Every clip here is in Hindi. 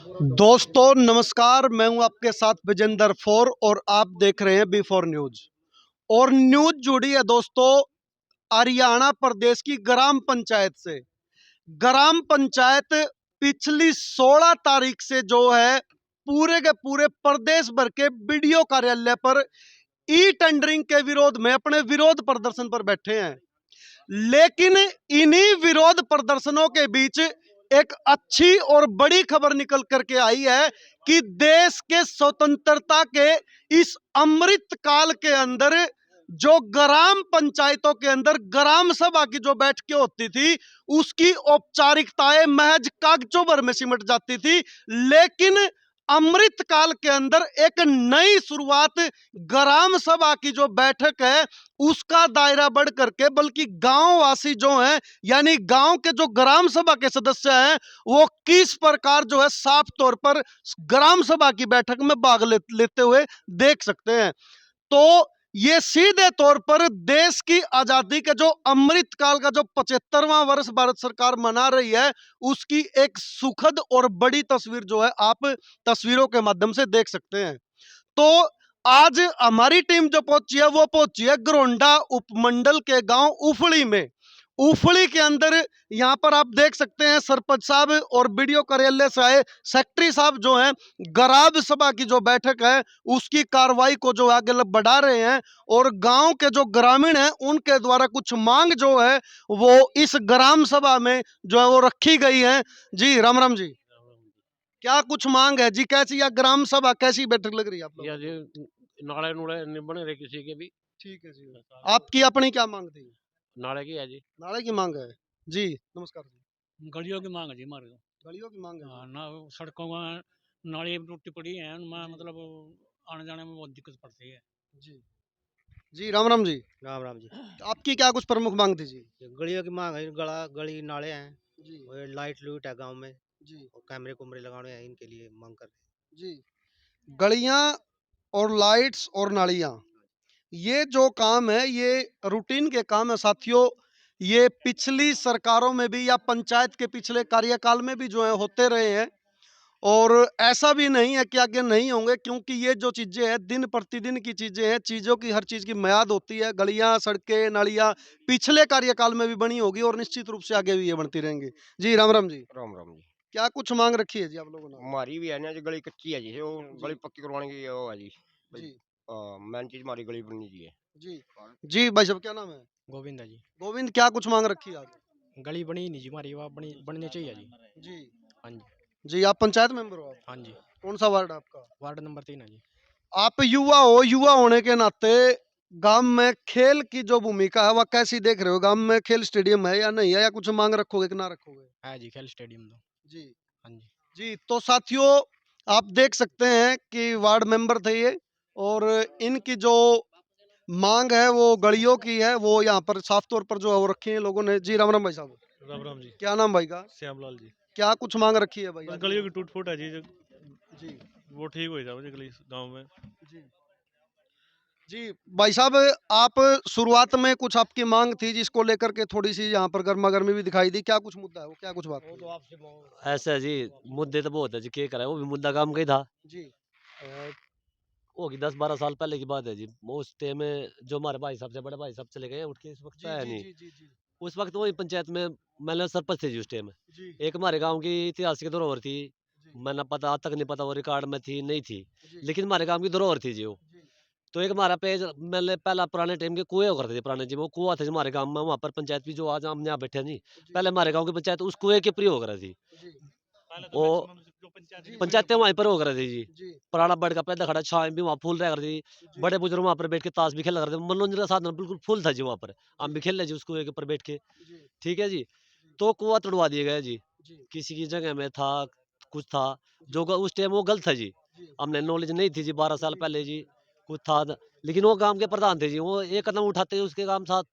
दोस्तों नमस्कार, मैं हूं आपके साथ विजेंदर फोर और आप देख रहे हैं बी फोर न्यूज। और न्यूज जुड़ी है दोस्तों हरियाणा प्रदेश की ग्राम पंचायत से। ग्राम पंचायत पिछली 16 तारीख से जो है पूरे के पूरे प्रदेश भर के बीडीओ कार्यालय पर ई टेंडरिंग के विरोध में अपने विरोध प्रदर्शन पर बैठे हैं। लेकिन इन्हीं विरोध प्रदर्शनों के बीच एक अच्छी और बड़ी खबर निकल करके आई है कि देश के स्वतंत्रता के इस अमृत काल के अंदर जो ग्राम पंचायतों के अंदर ग्राम सभा की जो बैठकें होती थी उसकी औपचारिकताएं महज कागजों भर में सिमट जाती थी। लेकिन अमृत काल के अंदर एक नई शुरुआत ग्राम सभा की जो बैठक है उसका दायरा बढ़ करके बल्कि गांववासी जो हैं यानी गांव के जो ग्राम सभा के सदस्य हैं वो किस प्रकार जो है साफ तौर पर ग्राम सभा की बैठक में भाग लेते हुए देख सकते हैं। तो ये सीधे तौर पर देश की आजादी के जो अमृत काल का जो 75वां वर्ष भारत सरकार मना रही है उसकी एक सुखद और बड़ी तस्वीर जो है आप तस्वीरों के माध्यम से देख सकते हैं। तो आज हमारी टीम जो पहुंची है वो पहुंची है गरोंडा उपमंडल के गांव उफली में। उफली के अंदर यहां पर आप देख सकते हैं सरपंच साहब और बीडीओ कार्यालय से आए सेक्रेटरी साहब जो हैं ग्राम सभा की जो बैठक है उसकी कार्रवाई को जो आगे बढ़ा रहे हैं। और गांव के जो ग्रामीण हैं उनके द्वारा कुछ मांग जो है वो इस ग्राम सभा में जो है वो रखी गई है। जी राम राम जी, क्या कुछ मांग है जी? कैसी या ग्राम सभा कैसी बैठक लग रही है आप लोगों या को? जी नाले नूले नहीं बने रहे किसी के भी। ठीक है जी, आपकी अपनी क्या मांग थी? नाले की है जी। नाले की मांग है जी। नमस्कार जी। गलियों की मांग है जी हमारे को। गलियों की मांग है हाँ जी। ना, सड़कों का नाली टूटी पड़ी है उनमें, जी मतलब आने जाने में बहुत दिक्कत पड़ती है। जी जी राम राम जी, राम राम जी। आपकी क्या कुछ प्रमुख मांग थी जी? ये गलियों की मांग है, गला गली नाले हैं जी और लाइट लूट है गांव में जी और कैमरे कुमरे लगाने हैं, इनके लिए मांग कर रहे जी, गलियां और लाइट्स और नालियां, ये जो काम है ये रूटीन के काम है साथियों। ये पिछली सरकारों में भी या पंचायत के पिछले कार्यकाल में भी जो है होते रहे हैं और ऐसा भी नहीं है कि आगे नहीं होंगे, क्योंकि ये जो चीजें हैं दिन प्रतिदिन की चीजें हैं। चीजों की हर चीज की म्याद होती है। गलियां सड़कें नालियां पिछले कार्यकाल में भी बनी होगी और निश्चित रूप से आगे भी ये बनती रहेंगी। जी राम राम जी, राम राम जी। क्या कुछ मांग रखी है जी आप लोगों ने? हमारी भी है ना जी, गली कच्ची है जी, वो जी गली पक्की करवाने की वो है जी भाई। जी मेन चीज हमारी गली बननी चाहिए। जी जी भाई साहब क्या नाम है? गोविंदा जी। गोविंद, क्या कुछ मांग रखी है आज? गली बनी नहीं जी हमारी, वहाँ बनी बननी चाहिए जी। जी हाँ जी। जी, आप पंचायत मेंबर हो? आप हाँ जी। कौन सा वार्ड है आपका? वार्ड नंबर 3 है जी। आप युवा हो, युवा होने के नाते गांव में खेल की जो भूमिका है वह कैसी देख रहे हो? गांव में खेल स्टेडियम है या नहीं है, या कुछ मांग रखोगे कि ना रखोगे? है जी, खेल स्टेडियम तो। जी हाँ जी। जी, तो साथियों आप देख सकते हैं कि वार्ड मेंबर थे ये और इनकी जो मांग है वो गलियों की है, वो यहाँ पर साफ तौर पर जो है वो रखी है लोगों ने। जी राम राम भाई साहब, राम राम जी। क्या नाम भाई का? श्यामलाल जी। क्या कुछ मांग रखी है भाई बस आज? गलियों की टूट फूट है जी, जी वो ठीक हो जाए गली गांव में। जी जी भाई साहब, आप शुरुआत में कुछ आपकी मांग थी जिसको लेकर के थोड़ी सी यहाँ पर गर्मा गर्मी भी दिखाई दी। क्या कुछ मुद्दा है वो, क्या कुछ बात है? ऐसा जी, मुद्दे तो बहुत है जी, क्या करा है, वो भी मुद्दा काम का ही था। जी अ, होगी 10-12 साल पहले की बात है जी। वो उस टाइम में जो हमारे भाई साहब से बड़े भाई साहब चले गए हैं, उठ के इस वक्त तो जी है जी नहीं। जी जी जी उस वक्त वही पंचायत में मैंने सरपंच थे जी उस टाइम। जी एक हमारे गाँव की ऐतिहासिक धरोहर थी। जी मैंने पता आज तक नहीं पता वो रिकॉर्ड में थी नहीं थी, जी लेकिन हमारे गाँव की धरोहर थी जी वो। जी तो एक हमारा पेज मैंने पहला पुराने टाइम के कुएँ हुआ करते थे पुराने जी, वो कुआँ थे हमारे गाँव में, वहाँ पर पंचायत भी जो आज हम यहाँ बैठे हैं जी, जी पहले हमारे गाँव की पंचायत उस कुएँ के प्रयोग कर रही थी। जी पहले तो वो मैक्सिमम जो पंचायत जी पंचायतें वहीं पर हो कर रही थी जी। जी पुराना बेड़ का पेड़ खड़ा छाँव भी वहाँ फूल रहा करती थी। जी बड़े बुजुर्ग वहाँ पर बैठ के ताश भी खेला करते थे। मनोरंजन का साधन बिल्कुल फुल था जी वहाँ पर। हम जी भी खेल रहे जी उस कुएँ के ऊपर बैठ के। जी ठीक है जी। तो कुआँ तुड़वा दिया गया जी। जी किसी की जगह में था, कुछ था, जी जो उस टाइम वो गलत था जी। जी हमने नॉलेज नहीं थी जी 12 साल जी पहले जी, कुछ था लेकिन वो गाँव के प्रधान थे जी। वो एक कदम उठाते ही उसके काम साथ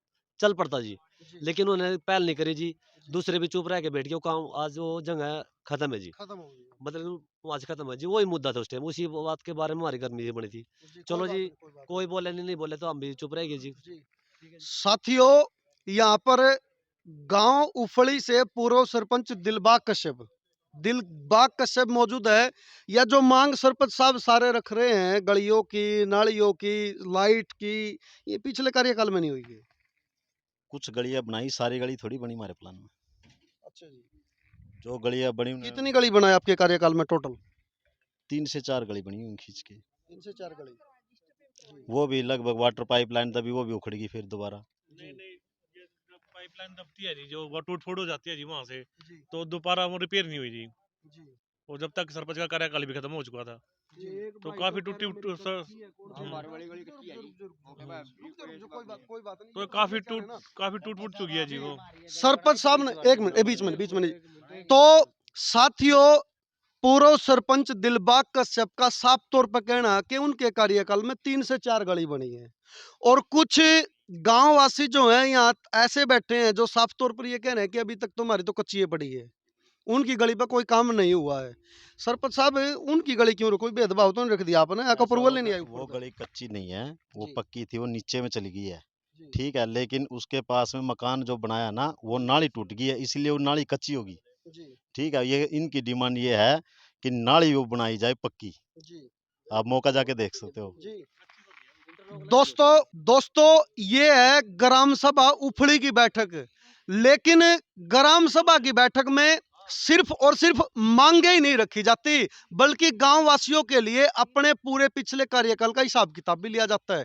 चल पड़ता जी। जी लेकिन उन्होंने पहल नहीं करी जी। जी दूसरे भी चुप रह के बैठ गए, वो काम आज वो जगह खत्म है जी। खत्म हो गई। मतलब वहाँ से खत्म है जी, वही मुद्दा था उस टाइम, उसी बात के बारे में हमारी करनी बनी थी। जी कोई चलो बात जी, नहीं, कोई बात कोई बोले नहीं, नहीं बोले तो हम भी चुप रह गए जी। नहीं। जी साथियों, यहाँ पर गांव उफड़ी से पूर्व सरपंच दिलबाग कश्यप दिलबाग कश्यप मौजूद है, या जो मांग सरपंच साहब सारे रख रहे हैं गलियों की, नालियों की, लाइट की, ये पिछले कार्यकाल में नहीं हुई है। कुछ गलियां बनाई, सारी गली थोड़ी बनी हमारे प्लान में। अच्छा जी। जो गलियां बनी उन्हें कितनी गली बनाए आपके कार्यकाल में टोटल? 3 से 4 गली बनी हुई खींच के। 3 से 4 गली। वो भी लगभग वाटर पाइपलाइन तभी वो भी उखड़ गई फिर दोबारा। नहीं नहीं, ये पाइपलाइन दबती है जी, जो वो टूट फूट हो जाती है जी वहाँ से, जी तो दोबारा वो रिपेयर नहीं हुई जी। जी और जब तक सरपंच का कार्यकाल भी खत्म हो चुका था, तो काफी टूटी हमारे वाली गली कच्ची है जी। मौके पे कोई बात नहीं, तो काफी टूट फूट चुकी है जी वो। सरपंच साहब ने एक मिनट बीच में नहीं। तो साथियों, पूर्व सरपंच दिलबाग कश्यप का साफ तौर पर कहना है कि उनके कार्यकाल में 3 से 4 गली बनी है, और कुछ गांववासी जो हैं यहाँ ऐसे बैठे हैं जो साफ तौर पर ये कह रहे हैं कि अभी तक तो हमारी तो कच्ची है पड़ी है, उनकी गली पर कोई काम नहीं हुआ है। सरपंच साहब, उनकी गली क्यों कोई भेदभाव तो नहीं रख दिया आपने? आपका अप्रूवल ही नहीं आई वो ऊपर तक। गली कच्ची नहीं है, वो जी। पक्की थी, वो नीचे में चली गई है। जी। ठीक है, लेकिन उसके पास में मकान जो बनाया ना, वो नाली टूट गई है, इसलिए वो नाली कच्ची होगी। जी ठीक है, ये इनकी डिमांड ये है कि नाली वो बनाई जाए पक्की। जी आप मौका जाके देख सकते हो। जी। दोस्तों ये है ग्राम सभा उफड़ी की बैठक, लेकिन ग्राम सभा की बैठक में सिर्फ और सिर्फ मांगे ही नहीं रखी जाती, बल्कि गांव वासियों के लिए अपने पूरे पिछले कार्यकाल का हिसाब किताब भी लिया जाता है।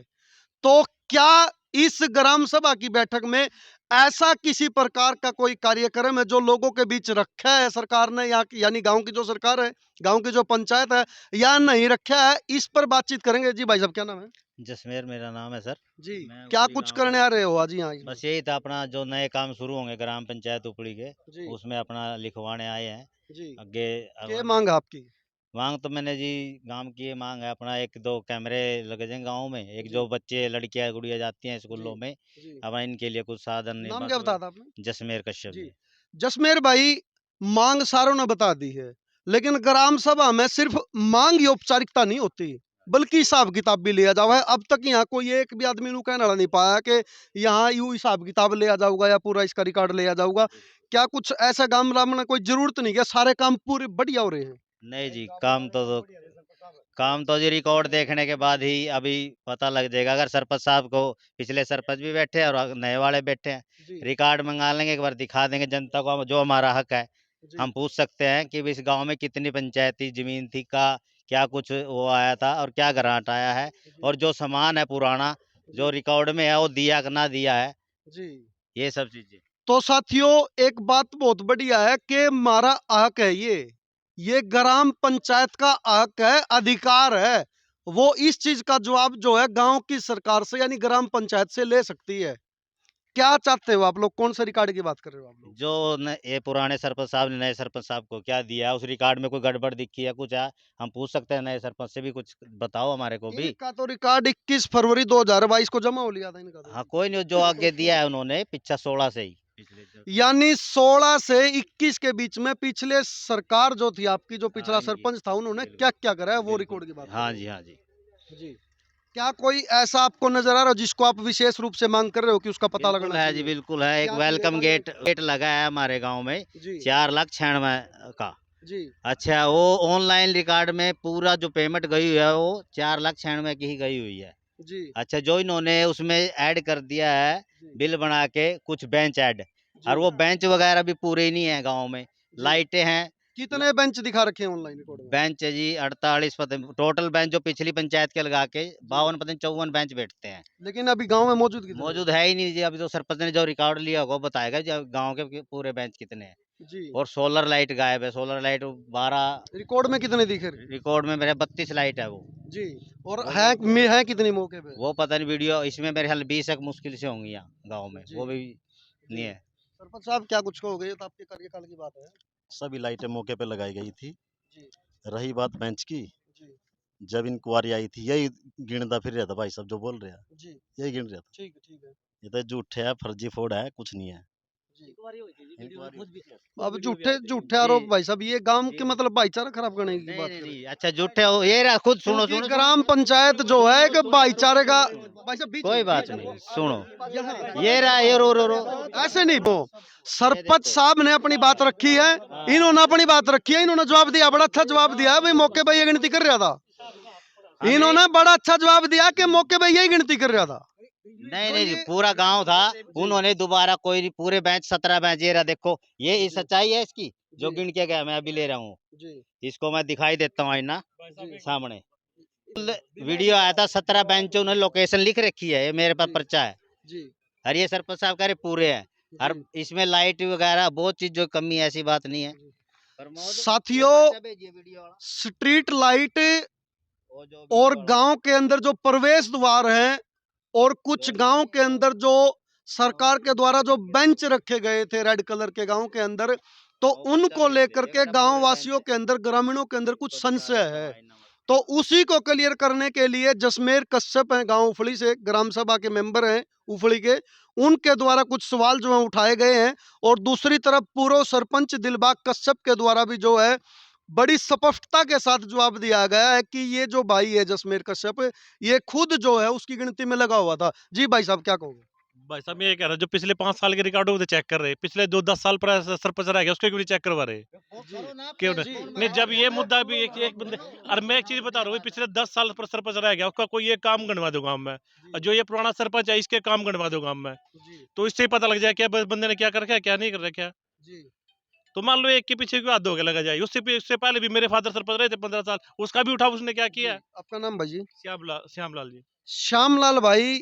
तो क्या इस ग्राम सभा की बैठक में ऐसा किसी प्रकार का कोई कार्यक्रम है जो लोगों के बीच रखा है सरकार ने, या यानी गांव की जो सरकार है, गांव की जो पंचायत है, या नहीं रखा है? इस पर बातचीत करेंगे। जी भाई साहब, क्या नाम है? जसमेर मेरा नाम है सर। जी। मैं क्या उपरी कुछ गाँव करने का- आ रहे हो आज यहाँ? बस यही था, अपना जो नए काम शुरू होंगे ग्राम पंचायत उपरी के, जी उसमें अपना लिखवाने आए हैं जी। आगे। क्या मांग है आपकी? मांग तो मैंने जी गांव की ये मांग है, अपना 1-2 कैमरे लगे जाएं गांव में, एक जी। जो बच्चे लड़कियां गुड़िया जाती हैं स्कूलों जी में, जी। अपना इनके लिए कुछ साधन नहीं, नाम बस क्या वो- बताया था आपने? जसमेर कश्यप जी। जी। जसमेर भाई, मांग सारों ने बता दी है, लेकिन ग्राम सभा में सिर्फ मांग ही औपचारिकता नहीं होती, बल्कि हिसाब किताब भी लिया जावा है। अब तक यहाँ कोई एक भी आदमी नु कहने वाला नहीं पाया कि यहाँ यूं हिसाब किताब लिया जाऊगा या पूरा इसका रिकॉर्ड लिया जाऊगा। क्या कुछ ऐसा गांव राम में कोई जरूरत नहीं है? सारे काम पूरे बढ़िया हो रहे हैं। नहीं जी, काम तो जी रिकॉर्ड देखने के बाद ही अभी पता लग जाएगा। अगर सरपंच साहब को, पिछले सरपंच भी बैठे हैं और नए वाले बैठे हैं, जी रिकॉर्ड मंगा लेंगे, एक बार दिखा देंगे जनता को, जो हमारा हक है। जी हम पूछ सकते हैं कि इस गांव में कितनी पंचायती जमीन थी, का क्या कुछ वो आया था और क्या ग्रांट आया है, और जो सामान है पुराना जो रिकॉर्ड में है वो दिया कि ना दिया है, जी। ये सब चीजें। तो साथियों, एक बात बहुत बढ़िया है कि हमारा हक है, ये ग्राम पंचायत का हक है, अधिकार है। वो इस चीज का जवाब जो है गांव की सरकार से यानी ग्राम पंचायत से ले सकती है। क्या चाहते हो आप लोग? कौन से रिकॉर्ड की बात कर रहे हो आप लोग? जो ये पुराने सरपंच साहब ने नए सरपंच साहब को क्या दिया है, उस रिकॉर्ड में कोई गड़बड़ दिखी है, कुछ है, हम पूछ सकते हैं नए सरपंच से भी, कुछ बताओ हमारे को भी। इनका तो रिकॉर्ड 21 फरवरी 2022 को जमा हो लिया था इनका तो। हाँ, कोई नहीं, जो आगे दिया है उन्होंने पिछला 16 से ही, पिछले यानी 16 से 21 के बीच में पिछले सरकार जो थी आपकी, जो पिछला हाँ जी, सरपंच था, उन्होंने बिल्कुल, क्या क्या करा है वो बिल्कुल। रिकॉर्ड की बात कर हाँ रहे जी, हो। हाँ जी, जी। क्या कोई ऐसा आपको नजर आ रहा हो जिसको आप विशेष रूप से मांग कर रहे हो कि उसका पता बिल्कुल लगना है जी, चाहिए? बिल्कुल है। एक क्या चीज़ है? वेलकम बताइए। गेट लगा है हमारे गांव में, जी 4,96,000 का। जी अच्छा, वो ऑनलाइन रिकॉर्ड में पूरा जो पेमेंट गई हुई है वो 4,96,000 की ही गई हुई है। जी अच्छा, जो इन्होंने उसमें ऐड कर दिया है जी बिल बना के कुछ बेंच ऐड, जी और वो बेंच वगैरह भी पूरे नहीं है गांव में। जी। लाइटें हैं, कितने बेंच दिखा रखे हैं ऑनलाइन रिकॉर्ड में? बेंच है जी 48, पता टोटल बेंच जो पिछली पंचायत के लगा के 52 पता नहीं 54 बेंच बैठते हैं। लेकिन अभी गांव में मौजूद कितने हैं? मौजूद है ही नहीं जी, अभी तो सरपंच ने जो रिकॉर्ड लिया होगा वो बताएगा जी गांव के पूरे बेंच कितने हैं। जी। और सोलर लाइट गायब है, सोलर लाइट 12, रिकॉर्ड में कितने दिखे रहे? रिकॉर्ड में मेरे 32 लाइट है वो। जी। और वो है कितनी मौके पे? वो पता नहीं, वीडियो इसमें मेरे ख्याल 20 एक मुश्किल से होंगी यहाँ गाँव में, जी वो भी जी। नहीं है। सरपंच साहब, क्या कुछ कहोगे? ये तो आपके कार्यकाल की बात है। सभी लाइटें मौके पे लगाई गई थी। जी रही बात बेंच की, जी जब इंक्वायरी आई थी, यही गिनता फिर रहा था भाई साहब जो बोल रहे हैं, जी। यही गिन रहा था। ठीक है, ठीक है। ये तो झूठे है, फर्जी फोड़ है, कुछ नहीं है। अब झूठे झूठे आरोप भाई साहब, ये गांव के मतलब भाईचारा खराब करने की नहीं बात नहीं कर रहे हैं। नहीं, अच्छा झूठे हो ये रहा, खुद सुनो क्योंकि सुनो ग्राम पंचायत जो है कि भाईचारे का भाई साहब बीच कोई में, बात बीच में। नहीं, सुनो यहाँ ये रहा, ये रो ऐसे नहीं, वो सरपंच साहब ने अपनी बात रखी है, इन्होंने अपनी बात रखी है, इन्होंने जवाब दिया, बड़ा अच्छा जवाब दिया है भाई, मौके पे ये गिनती कर रहा था, इन्होंने बड़ा अच्छा जवाब दिया कि मौके पे यही गिनती कर रहा था। नहीं नहीं, पूरा गांव था, उन्होंने दोबारा कोई नहीं, पूरे बेंच 17 बेंच, ये रहा देखो, ये सच्चाई है इसकी जो गिन के गया, मैं अभी ले रहा हूँ, इसको मैं दिखाई देता हूँ आईना सामने, वीडियो आया था 17 बेंच, उन्होंने लोकेशन लिख रखी है, ये मेरे पास पर्चा है। और ये सरपंच साहब कह रहे पूरे है, हर इसमें लाइट वगैरह बहुत चीज जो कमी है, ऐसी बात नहीं है। साथियों, स्ट्रीट लाइट और गांव के अंदर जो प्रवेश द्वार हैं और कुछ गांव के अंदर जो सरकार के द्वारा जो बेंच रखे गए थे रेड कलर के गांव के अंदर, तो उनको लेकर के गांव वासियों के अंदर, ग्रामीणों के अंदर कुछ संशय है, तो उसी को क्लियर करने के लिए जसमेर कश्यप हैं, गांव उफली से, ग्राम सभा के मेंबर हैं उफली के, उनके द्वारा कुछ सवाल जो है उठाए गए हैं, और दूसरी तरफ पूर्व सरपंच दिलबाग कश्यप के द्वारा भी जो है बड़ी स्पष्टता के साथ जवाब दिया गया है कि ये जो भाई है जसमेर कश्यप, ये खुद जो है उसकी गिनती में लगा हुआ था। जी भाई साहब क्या कहोगे? भाई साहब मैं ये कह रहा हूँ, जो पिछले 5 साल के रिकॉर्ड होते चेक कर रहे, पिछले 2-10 साल पर सरपंच रह गया, उसके क्यों नहीं चेक करवा रहे? क्यों नहीं? जब ये मुद्दा भी एक बंदे, और मैं एक चीज बता रहा हूँ, पिछले 10 साल पर सरपंच रह गया, उसका कोई एक काम गणवा दो गाँव में, और जो ये पुराना सरपंच है इसके काम गणवा दो गाँव में, तो इससे ही पता लग जाए क्या बंदे ने क्या कर रखा है, क्या नहीं कर रखा है। तो मान लो एक के पीछे क्यों हाथ धोके लगा जाए, उससे पहले भी मेरे फादर सरपंच रहे थे 15 साल, उसका भी उठा, उसने क्या किया है? आपका नाम भाई जी? श्यामलाल जी। श्यामलाल भाई,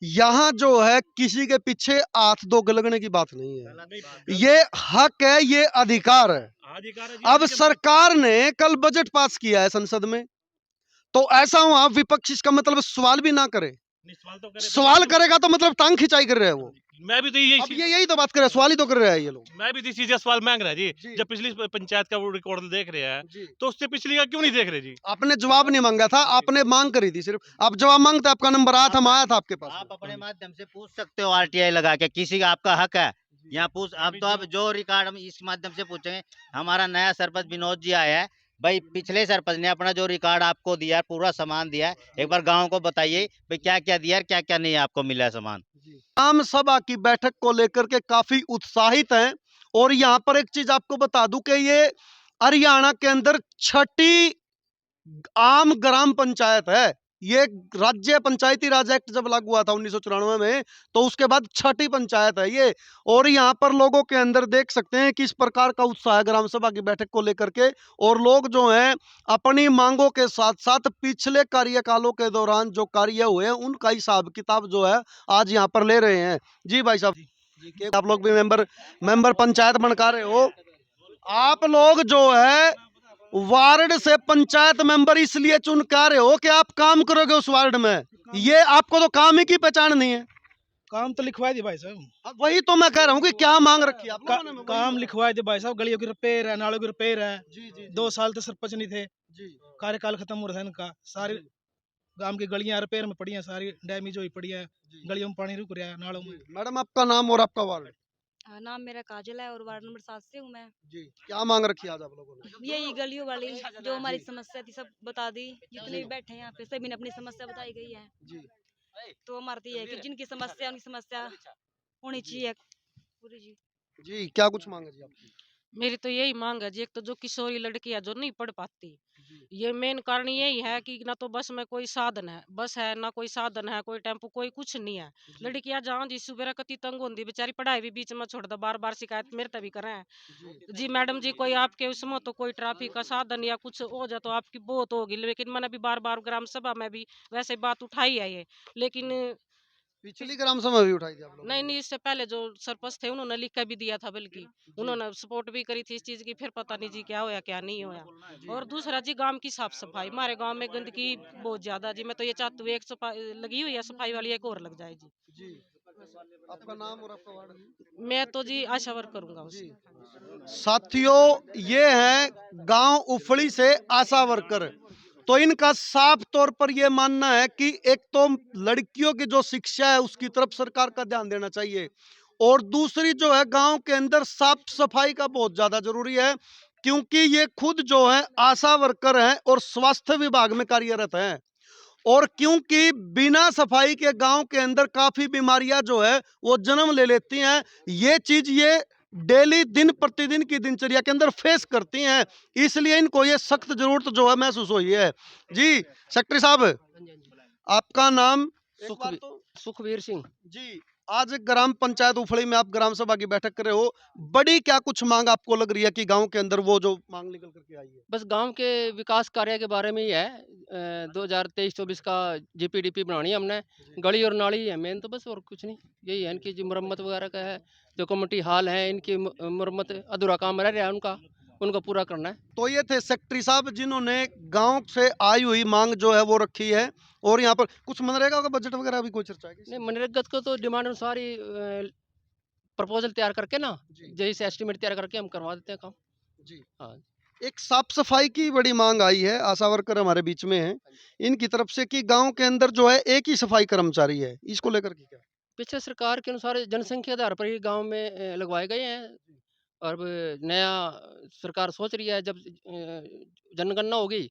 यहाँ जो है किसी के पीछे हाथ दो लगने की बात नहीं है, ये हक है, ये अधिकार है। अब सरकार ने कल बजट पास किया है संसद में, तो ऐसा वहां विपक्ष इसका मतलब सवाल भी ना करे, सवाल करेगा तो मतलब टांग खिंचाई कर रहे हैं वो। मैं भी तो अब ये यही तो बात कर रहे हैं, सवाल ही तो कर रहे हैं ये लोग। मैं भी तो इसी से सवाल मांग रहा जी, जब पिछली पंचायत का वो रिकॉर्ड देख रहे हैं, तो उससे पिछली का क्यों नहीं देख रहे जी? आपने जवाब नहीं मांगा था, आपने मांग करी थी सिर्फ, आप जवाब मांगते, आपका नंबर आया था, हम आया था आपके पास। आप अपने माध्यम से पूछ सकते हो आरटीआई लगा के, किसी का आपका हक है यहाँ पूछ, अब तो आप जो रिकॉर्ड हम इस माध्यम से पूछेंगे, हमारा नया सरपंच विनोद जी आया है भाई, पिछले सरपंच ने अपना जो रिकॉर्ड आपको दिया है, पूरा सामान दिया है, एक बार गांव को बताइए भाई क्या क्या दिया है, क्या क्या नहीं आपको मिला है सामान। ग्राम सभा की बैठक को लेकर के काफी उत्साहित हैं, और यहाँ पर एक चीज आपको बता दूं कि ये हरियाणा के अंदर 6ठी आम ग्राम पंचायत है। ये राज्य पंचायती राज एक्ट जब लागू हुआ था 1994 में, तो उसके बाद 6ठी पंचायत है ये, और यहाँ पर लोगों के अंदर देख सकते हैं किस प्रकार का उत्साह है ग्राम सभा की बैठक को लेकर के, और लोग जो हैं अपनी मांगों के साथ साथ पिछले कार्यकालों के दौरान जो कार्य हुए हैं उनका हिसाब किताब जो है आज यहाँ पर ले रहे हैं। जी भाई साहब, जी आप लोग भी मेंबर पंचायत बनका रहे हो, आप लोग जो है वार्ड से पंचायत मेंबर इसलिए चुन कर रहे हो कि आप काम करोगे उस वार्ड में, ये आपको तो काम ही की पहचान नहीं है। काम तो लिखवा दी भाई साहब, अब वही तो मैं कह रहा हूँ कि क्या मांग रखी है आप लोगों ने? काम लिखवा दे भाई साहब, गलियों की रिपेयर है, नालों की रिपेयर है। जी जी 2 साल तो सरपंच नहीं थे, जी कार्यकाल खत्म हो रहा है इनका, सारी गांव की गलियां रिपेयर में पड़ी हैं, सारी डैमेज हुई पड़ी है, गलियों में पानी रुक रहा है, नालों में। मैडम आपका नाम और आपका वार्ड? नाम मेरा काजल है और वार्ड नंबर 7 से हूँ मैं। जी क्या मांग रखी है आज आप लोगों ने? यही गलियों वाली जो हमारी समस्या थी सब बता दी, जितने भी बैठे हैं यहाँ पे सभी ने अपनी समस्या बताई गई है। जी तो हमारी ये है कि जिनकी समस्या उनकी समस्या होनी चाहिए पूरी। जी जी क्या कुछ मांग है जी आपकी? मेरी तो यही मांग है जी, एक तो जो किशोरी लड़की है जो नहीं पढ़ पाती, ये मेन कारण यही है कि ना तो बस में कोई साधन है, बस है ना कोई साधन है, कोई टेम्पो कोई कुछ नहीं है। लड़कियां जहाँ जी सुबह कति तंग होती, बेचारी पढ़ाई भी बीच में छोड़ दो, बार बार शिकायत मेरे तभी कर रहे हैं जी मैडम जी, कोई आपके उसमें तो कोई ट्रैफिक का साधन या कुछ हो जाए तो आपकी बहुत होगी। लेकिन मैंने भी बार बार ग्राम सभा में भी वैसे बात उठाई है ये, लेकिन पिछली ग्राम सभा भी उठाई थी आप लोगों ने? नहीं, इससे पहले जो सरपंच थे उन्होंने लिख कर भी दिया था, बल्कि उन्होंने सपोर्ट भी करी थी इस चीज की, फिर पता नहीं जी क्या होया क्या नहीं होया। और दूसरा जी गांव की साफ सफाई, हमारे गांव में गंदगी बहुत ज्यादा जी, मैं तो ये चाहती हूँ एक सफाई लगी हुई है सफाई वाली, एक और लग जाए जी। जी आपका नाम और आपका वार्ड? मैं तो जी आशा वर्क करूंगा जी साथियों, ये है गांव उफड़ी से आशा वर्कर, तो इनका साफ तौर पर यह मानना है कि एक तो लड़कियों की जो शिक्षा है उसकी तरफ सरकार का ध्यान देना चाहिए, और दूसरी जो है गांव के अंदर साफ सफाई का बहुत ज्यादा जरूरी है, क्योंकि ये खुद जो है आशा वर्कर हैं और स्वास्थ्य विभाग में कार्यरत हैं। और क्योंकि बिना सफाई के गांव के अंदर काफी बीमारियां जो है वो जन्म ले लेती हैं, ये चीज ये डेली दिन प्रतिदिन की दिनचर्या के अंदर फेस करती हैं, इसलिए इनको ये सख्त जरूरत जो है महसूस हुई है। जी सेक्रेटरी साहब, आपका नाम? एक बार तो सुखवीर सिंह। जी, आज ग्राम पंचायत उफड़ी में आप ग्राम सभा की बैठक कर रहे हो, बड़ी क्या कुछ मांग आपको लग रही है कि गांव के अंदर वो जो मांग निकल करके आई है? बस गांव के विकास कार्य के बारे में ही है। 2023-24 का जीपीडीपी बनानी है हमने। गली और नाली है मेन, तो बस और कुछ नहीं। यही है इनकी जो मुरम्मत वगैरह का है, जो कम्युनिटी हॉल है इनकी मुरम्मत अधूरा काम रह रहा है उनको पूरा करना है। तो ये थे सेक्रेटरी साहब जिन्होंने गांव से आई हुई मांग जो है वो रखी है। और यहाँ पर कुछ मनरेगा का बजट वगैरह भी कोई चर्चा है? नहीं, मनरेगा को तो डिमांड अनुसार ही प्रपोजल तैयार करके ना, जैसे एस्टिमेट तैयार करके हम करवा देते हैं काम। जी हाँ। एक साफ सफाई की बड़ी मांग आई है, आशा वर्कर हमारे बीच में हैं इनकी तरफ से कि गांव के अंदर जो है एक ही सफाई कर्मचारी है, इसको लेकर के क्या? पिछले सरकार के अनुसार जनसंख्या के आधार पर ही गांव में लगवाए गए हैं। और अब नया सरकार सोच रही है, जब जनगणना होगी,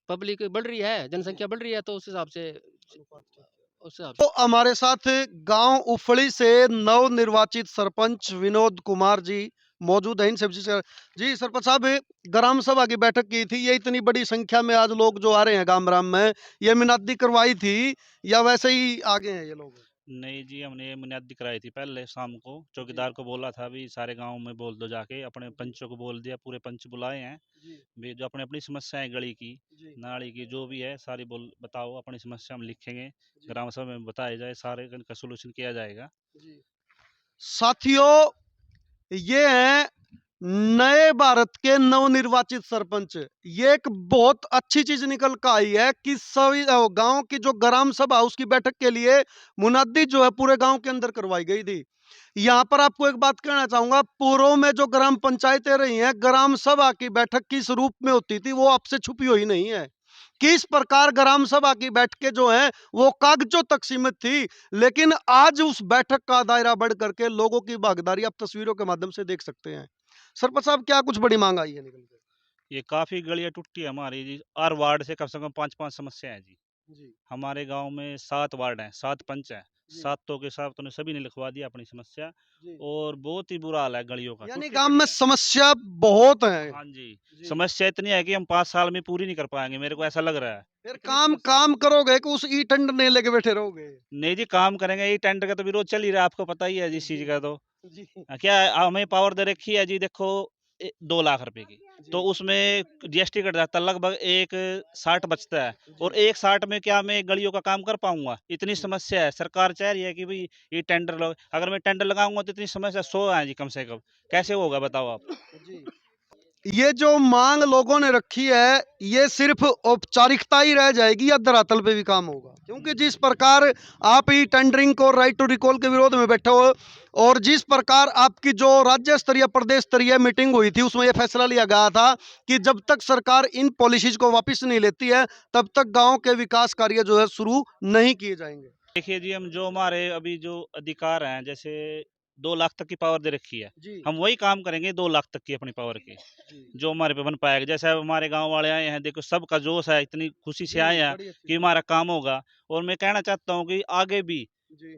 पब्लिक बढ़ रही है, जनसंख्या बढ़ रही है, तो उस हिसाब से तो हमारे साथ गांव उफड़ी से नव निर्वाचित सरपंच विनोद कुमार जी मौजूद हैं। इनसे जी सरपंच साहब, ग्राम सभा की बैठक की थी, ये इतनी बड़ी संख्या में आज लोग जो आ रहे हैं गामराम में, ये मुनादी करवाई थी या वैसे ही आगे हैं ये लोग? नहीं जी, हमने ये बुनियादी कराई थी पहले शाम को। चौकीदार को बोला था भी सारे गांव में बोल दो जाके, अपने पंचों को बोल दिया, पूरे पंच बुलाए हैं भी, जो अपने अपनी समस्याएं गली की नाली की जो भी है सारी बोल बताओ, अपनी समस्या हम लिखेंगे, ग्राम सभा में बताया जाए, सारे का सोल्यूशन किया जाएगा। साथियों, ये हैं नए भारत के नवनिर्वाचित सरपंच। ये एक बहुत अच्छी चीज निकल कर आई है कि सभी गांव की जो ग्राम सभा उसकी बैठक के लिए मुनादी जो है पूरे गांव के अंदर करवाई गई थी। यहां पर आपको एक बात कहना चाहूंगा, पूर्व में जो ग्राम पंचायतें रही हैं, ग्राम सभा की बैठक किस रूप में होती थी वो आपसे छुपी हुई नहीं है। किस प्रकार ग्राम सभा की बैठकें जो हैं वो कागजों तक सीमित थी, लेकिन आज उस बैठक का दायरा बढ़ करके लोगों की भागीदारी आप तस्वीरों के माध्यम से देख सकते हैं। सरपंच साहब, क्या कुछ बड़ी मांग आई है निकल के? ये काफी गलियां टूटी है हमारी जी, हर वार्ड से कम 5-5 समस्या है जी। हमारे गांव में 7 वार्ड हैं, 7 पंच हैं, सातों के साथ सभी ने लिखवा दिया अपनी समस्या, और बहुत ही बुरा हाल है गलियों का। यानी गांव में समस्या बहुत है। हाँ जी, समस्या इतनी है कि हम 5 साल में पूरी नहीं कर पाएंगे, मेरे को ऐसा लग रहा है। फिर काम करोगे कि उस ई टेंडर नहीं लेके बैठे रहोगे? नहीं जी, काम करेंगे, ये टेंडर का तो विरोध चल ही रहा है, आपको पता ही है जिस चीज का। तो क्या है, हमें पावर दे रखी है जी, देखो 2 लाख रुपए की, तो उसमें जीएसटी कट जाता है, लगभग 1,60 बचता है, और 1,60 में क्या मैं गलियों का काम कर पाऊंगा? इतनी समस्या है। सरकार चाह रही है कि भाई ये टेंडर लो, अगर मैं टेंडर लगाऊंगा तो इतनी समस्या 100 है जी कम से कम, कैसे होगा बताओ आप? ये जो मांग लोगों ने रखी है ये सिर्फ औपचारिकता ही रह जाएगी या धरातल पे भी काम होगा? क्योंकि जिस प्रकार आप ई टेंडरिंग को राइट टू रिकॉल के विरोध में बैठे हो, और जिस प्रकार आपकी जो राज्य स्तरीय प्रदेश स्तरीय मीटिंग हुई थी उसमें यह फैसला लिया गया था कि जब तक सरकार इन पॉलिसीज को वापस नहीं लेती है तब तक गांव के विकास कार्य जो है शुरू नहीं किए जाएंगे। देखिए जी, हम जो हमारे अभी जो अधिकार हैं, जैसे 2 लाख तक की पावर दे रखी है, हम वही काम करेंगे 2 लाख तक की अपनी पावर की, जो हमारे पे बन पाएगा। जैसे अब हमारे गांव वाले आए हैं, देखो सबका जोश है, इतनी खुशी से आए हैं कि हमारा काम होगा। और मैं कहना चाहता हूं कि आगे भी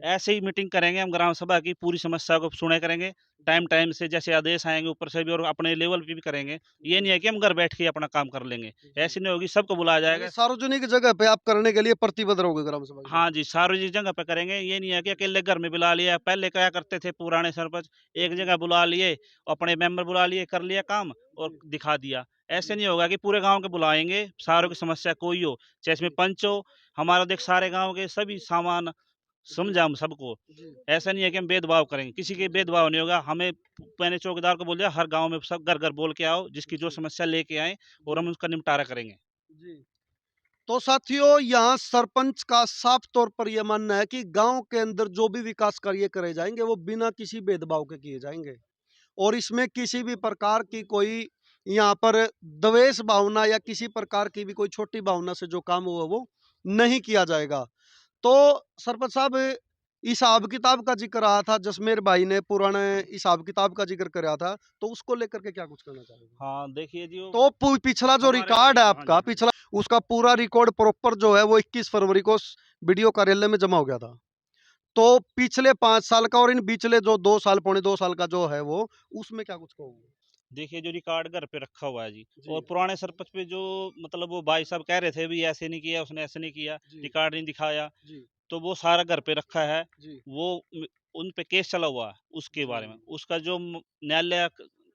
ऐसे ही मीटिंग करेंगे हम ग्राम सभा की, पूरी समस्या को सुने करेंगे टाइम से, जैसे आदेश आएंगे ऊपर से भी, और अपने लेवल पे भी करेंगे। ये नहीं है कि हम घर बैठ के अपना काम कर लेंगे, ऐसी नहीं होगी, सबको बुलाया जाएगा। सार्वजनिक जगह पे आप करने के लिए प्रतिबद्ध रहोगे ग्राम सभा? हाँ जी, सार्वजनिक जगह पे करेंगे। ये नहीं है कि अकेले घर में बुला लिया, पहले क्या करते थे पुराने सरपंच, एक जगह बुला लिए, अपने मेंबर बुला लिए, कर लिया काम और दिखा दिया। ऐसे नहीं होगा कि पूरे गांव के बुलाएंगे, सारों की समस्या कोई हो, चाहे इसमें पंच हो, हमारा देख सारे गांव के सभी सामान समझा हम सबको। ऐसा नहीं है कि हम भेदभाव करेंगे, किसी के भेदभाव नहीं होगा। हमें मैंने चौकीदार को बोल दिया, हर गांव में सब घर घर बोल के आओ, जिसकी जो समस्या लेके आए, और हम उसका निपटारा करेंगे। तो साथियों, यहाँ सरपंच का साफ तौर पर यह मानना है कि गांव के अंदर जो भी विकास कार्य करे जाएंगे वो बिना किसी भेदभाव के किए जाएंगे, और इसमें किसी भी प्रकार की कोई यहाँ पर द्वेष भावना या किसी प्रकार की भी कोई छोटी भावना से जो काम हुआ वो नहीं किया जाएगा। तो सरपंच साहब, हिसाब किताब का जिक्र आया था, जसमेर भाई ने पुराने हिसाब किताब का जिक्र कराया था, तो उसको लेकर के क्या कुछ कहना चाहेंगे? हाँ देखिए जी तो पिछला जो हमारे रिकॉर्ड है हाँ आपका, जी। पिछला उसका पूरा रिकॉर्ड प्रॉपर जो है वो 21 फरवरी को वीडियो कार्यालय में जमा हो गया था। तो पिछले 5 साल का और इन पिछले जो 2 साल, पौने 2 साल का जो है वो, उसमें क्या कुछ कहोगे? देखिए जो रिकॉर्ड घर पे रखा हुआ है जी, जी। और पुराने सरपंच पे जो मतलब वो भाई साहब कह रहे थे भी ऐसे नहीं किया उसने, ऐसे नहीं किया, जी। रिकॉर्ड नहीं दिखाया, जी। तो वो सारा घर पे रखा है। जी। वो उन पे केस चला हुआ है उसके बारे में, उसका जो न्यायालय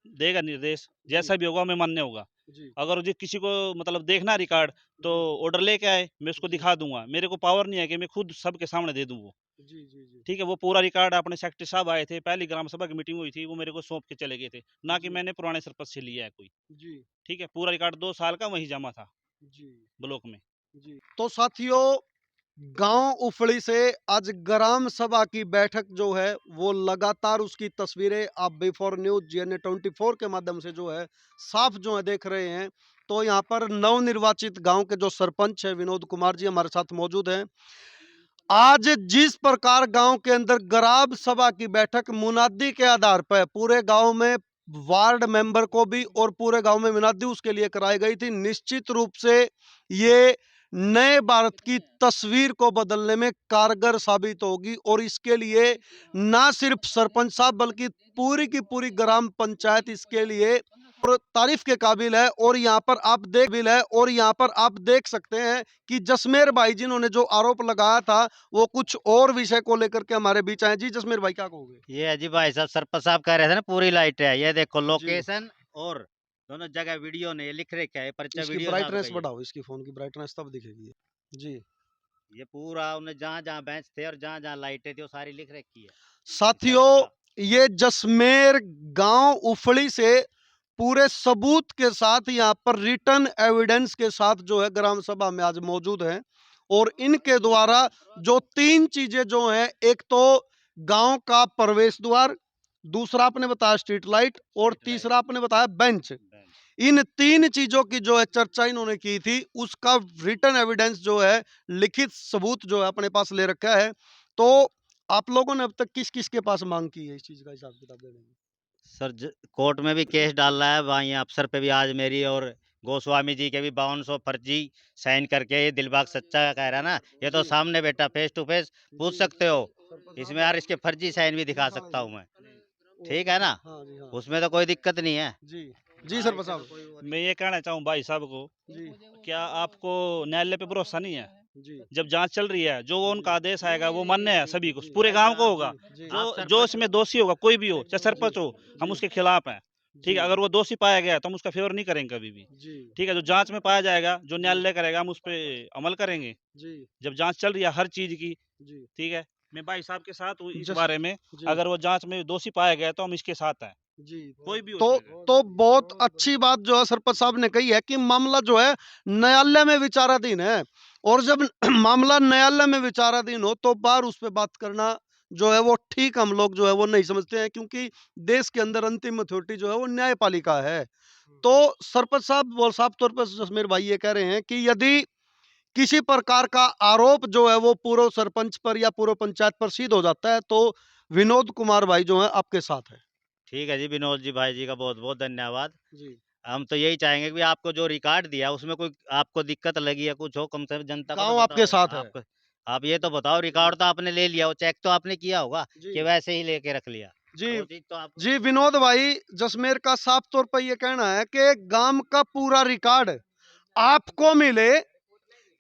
देगा निर्देश जैसा भी होगा हमें मान्य होगा। जी। अगर जो किसी को मतलब देखना रिकॉर्ड तो ऑर्डर लेके आए, मैं उसको दिखा दूंगा, मेरे को पावर नहीं है कि मैं खुद सबके सामने दे दूं वो। जी। जी। जी। ठीक है, वो पूरा रिकॉर्ड अपने सेक्रेटरी साहब आए थे, पहली ग्राम सभा की मीटिंग हुई थी, वो मेरे को सौंप के चले गए थे, ना कि जी। मैंने पुराने सरपंच से लिया है कोई। जी। ठीक है, पूरा रिकॉर्ड 2 साल का वहीं जमा था जी। ब्लॉक में। जी। तो साथियों, गांव उफड़ी से आज ग्राम सभा की बैठक जो है वो लगातार उसकी तस्वीरें आप बिफोर न्यूज जीएनए 24 के माध्यम से जो है साफ जो है देख रहे हैं। तो यहाँ पर नवनिर्वाचित गांव के जो सरपंच है विनोद कुमार जी हमारे साथ मौजूद हैं। आज जिस प्रकार गांव के अंदर ग्राम सभा की बैठक मुनादी के आधार पर पूरे गांव में वार्ड मेंबर को भी और पूरे गांव में मुनादी उसके लिए कराई गई थी, निश्चित रूप से ये नए भारत की तस्वीर को बदलने में कारगर साबित होगी। और इसके लिए ना सिर्फ सरपंच साहब बल्कि पूरी की पूरी ग्राम पंचायत इसके लिए और तारीफ के काबिल है। और यहाँ पर आप देख सकते हैं कि जसमेर भाई जिन्होंने जो आरोप लगाया था वो कुछ और विषय को लेकर के हमारे बीच आए। जी जसमेर भाई क्या कहोगे? ये है जी भाई साहब, सरपंच साहब कह रहे थे ना पूरी लाइट है, ये देखो जी। लोकेशन और दोनों जगह वीडियो ने लिख रखा है, पर्चा इसकी वीडियो साहब का ब्राइटनेस ये। बढ़ाओ, इसकी फोन की ब्राइटनेस तब दिखेगी ये। जी। ये पूरा उन्हें जहाँ जहाँ बेंच थे और जहाँ जहाँ लाइटें थी वो सारी लिख रखी है सरपंच साथियों, साहब। ये जसमेर गांव उफड़ी से पूरे सबूत के साथ यहाँ पर रिटर्न एविडेंस के साथ जो है ग्राम सभा में आज मौजूद हैं। और इनके द्वारा जो 3 चीजें जो हैं, एक तो गांव का प्रवेश द्वार, दूसरा आपने बताया स्ट्रीट लाइट और स्ट्रीट लाइट। तीसरा आपने बताया बेंच। बेंच। इन 3 चीजों की जो है चर्चा इन्होंने की थी, उसका रिटर्न एविडेंस जो है, लिखित सबूत जो है अपने पास ले रखा है। तो आप लोगों ने अब तक किस किस के पास मांग की है इस चीज का हिसाब किताब देने की? सर कोर्ट में भी केस डाल रहा है, वहीं अफसर पे भी आज मेरी और गोस्वामी जी के भी 5200 फर्जी साइन करके, ये दिलबाग सच्चा कह रहा है ना, ये तो जी। सामने बेटा फेस टू फेस पूछ जी। सकते हो, सरपंच इसमें साहब यार ने इसके फर्जी साइन भी दिखा सकता हूँ मैं, ठीक है ना, हाँ जी, हाँ। उसमें तो कोई दिक्कत नहीं है। जी। जी सरपंच साहब। मैं ये कहना चाहूँ भाई साहब को, जी। क्या आपको न्यायालय पे भरोसा नहीं है? जी। जब जांच चल रही है, जो उनका आदेश आएगा वो मान्य है सभी को, जी। पूरे गांव को होगा। जी। जो इसमें दोषी होगा, कोई भी हो, चाहे सरपंच हो, हम जी। उसके खिलाफ हैं। ठीक है, जी। अगर वो दोषी पाया गया तो हम उसका फेवर नहीं करेंगे कभी भी। जी। ठीक है, जो जांच में पाया जाएगा, जो न्यायालय करेगा, हम उस पे अमल करेंगे। जी। जब जांच चल रही है हर चीज की, जी। ठीक है, मैं भाई साहब के साथ हूँ इस जस बारे में। जी। अगर वो जांच में दोषी पाया गया तो हम इसके साथ हैं, जी। कोई भी हो तो इसमें। तो बहुत अच्छी बात जो है सरपंच साहब ने कही है कि मामला जो है न्यायालय में विचाराधीन है। और जब मामला न्यायालय में विचाराधीन हो तो बार उस पे बात करना जो है वो ठीक हम लोग जो है वो नहीं समझते हैं, क्योंकि देश के अंदर अंतिम अथॉरिटी जो है वो न्यायपालिका है। तो सरपंच साहब वो साफ तौर पर जसमेर भाई ये कह रहे हैं कि यदि किसी प्रकार का आरोप जो है वो पूर्व सरपंच पर या पूर्व पंचायत पर सिद्ध हो जाता है तो विनोद कुमार भाई जो है आपके साथ है। ठीक है जी, विनोद जी भाई जी का बहुत बहुत धन्यवाद। जी। हम तो यही चाहेंगे कि आपको जो रिकॉर्ड दिया उसमें कोई आपको दिक्कत लगी है, कुछ हो, कम से कम जनता को तो गांव आपके बताओ। साथ है। आप ये तो बताओ, रिकॉर्ड तो आपने ले लिया हो, चेक तो आपने किया होगा जी। कि वैसे ही लेके रख लिया, जी। वो चीज तो आप। जी विनोद भाई, जसमेर का साफ तौर पर यह कहना है कि गांव का पूरा रिकॉर्ड आपको मिले,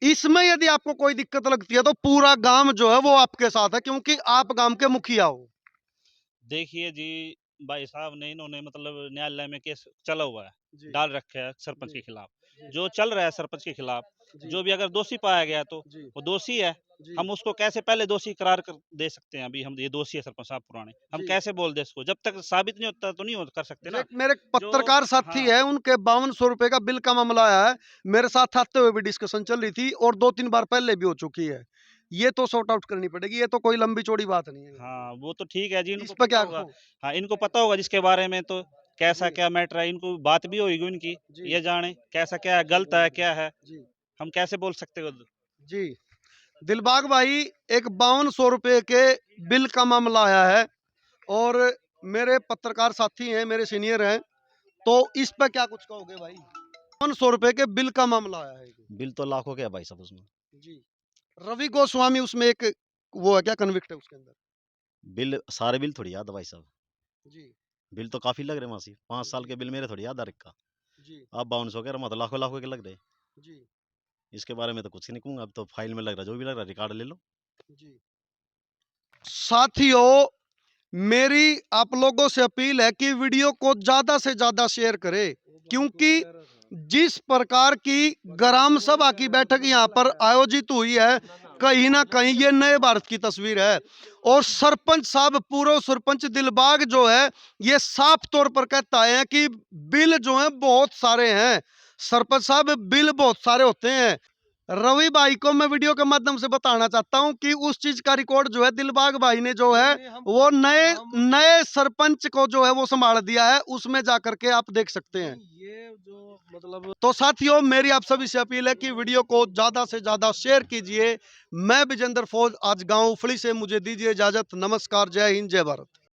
इसमें यदि आपको कोई दिक्कत लगती है तो पूरा गांव जो है वो आपके साथ है, क्योंकि आप गांव के मुखिया हो। देखिए जी, भाई साहब ने इन्होंने मतलब न्यायालय में केस चला हुआ है, जी। डाल रखे है सरपंच जी। के खिलाफ। जी। जो चल रहा है सरपंच के खिलाफ, जी। जो भी अगर दोषी पाया गया तो जी। वो दोषी है। जी। हम उसको कैसे पहले दोषी करार कर दे सकते हैं? अभी हम ये दोषी है सरपंच साहब पुराने, हम जी। कैसे बोल दे इसको? जब तक साबित नहीं होता तो नहीं कर सकते ना। मेरे जो पत्रकार साथी हाँ, है, उनके 5200 रुपए का बिल का मामला आया है, मेरे साथ आते हुए भी डिस्कशन चल रही थी और 2-3 बार पहले भी हो चुकी है। ये तो सॉर्ट आउट करनी पड़ेगी, ये तो कोई लंबी चौड़ी बात नहीं है। हाँ, वो तो ठीक है जी, इस इनको पे पता क्या होगा। कहो? हाँ, इनको पता होगा जिसके बारे में, तो कैसा जी। क्या मैटर है, इनको बात भी होगी उनकी, जी। ये जाने कैसा क्या है, गलत है क्या है, जी। हम कैसे बोल सकते हो? जी। दिलबाग भाई, एक 5200 रुपए के बिल का मामला आया है और मेरे पत्रकार साथी हैं, मेरे सीनियर हैं, तो इस पे क्या कुछ कहोगे भाई? 5200 रुपए के बिल का मामला आया है। बिल तो लाखों के है भाई साहब उसमें। जी। रवि गोस्वामी उसमें एक वो है क्या, कन्विक्ट है उसके अंदर? बिल सारे बिल थोड़ी याद है भाई साहब। जी बिल तो काफी लग रहे हैं मासी, 5 साल के बिल मेरे थोड़ी याद है का। जी आप 5200 कह रहे मतलब लाखों लाखों के लग रहे। जी इसके बारे में तो कुछ नहीं कहूंगा, अब तो फाइल में लग रहा है, जो भी लग रहा है रिकॉर्ड ले लो। जी। साथियों, मेरी आप लोगों से अपील है कि वीडियो को ज्यादा से ज्यादा शेयर करें, क्योंकि जिस प्रकार की ग्राम सभा की बैठक यहाँ पर आयोजित हुई है, कहीं ना कहीं ये नए भारत की तस्वीर है। और सरपंच साहब, पूर्व सरपंच दिलबाग जो है, ये साफ तौर पर कहता है कि बिल जो है बहुत सारे हैं। सरपंच साहब, बिल बहुत सारे होते हैं। रवि भाई को मैं वीडियो के माध्यम से बताना चाहता हूं कि उस चीज का रिकॉर्ड जो है दिलबाग भाई ने जो है वो नए नए सरपंच को जो है वो संभाल दिया है, उसमें जाकर के आप देख सकते हैं। ये जो मतलब, तो साथियों, मेरी आप सभी से अपील है कि वीडियो को ज्यादा से ज्यादा शेयर कीजिए। मैं विजेंद्र फौज आज गांव उफली से, मुझे दीजिए इजाजत। नमस्कार, जय हिंद, जय भारत।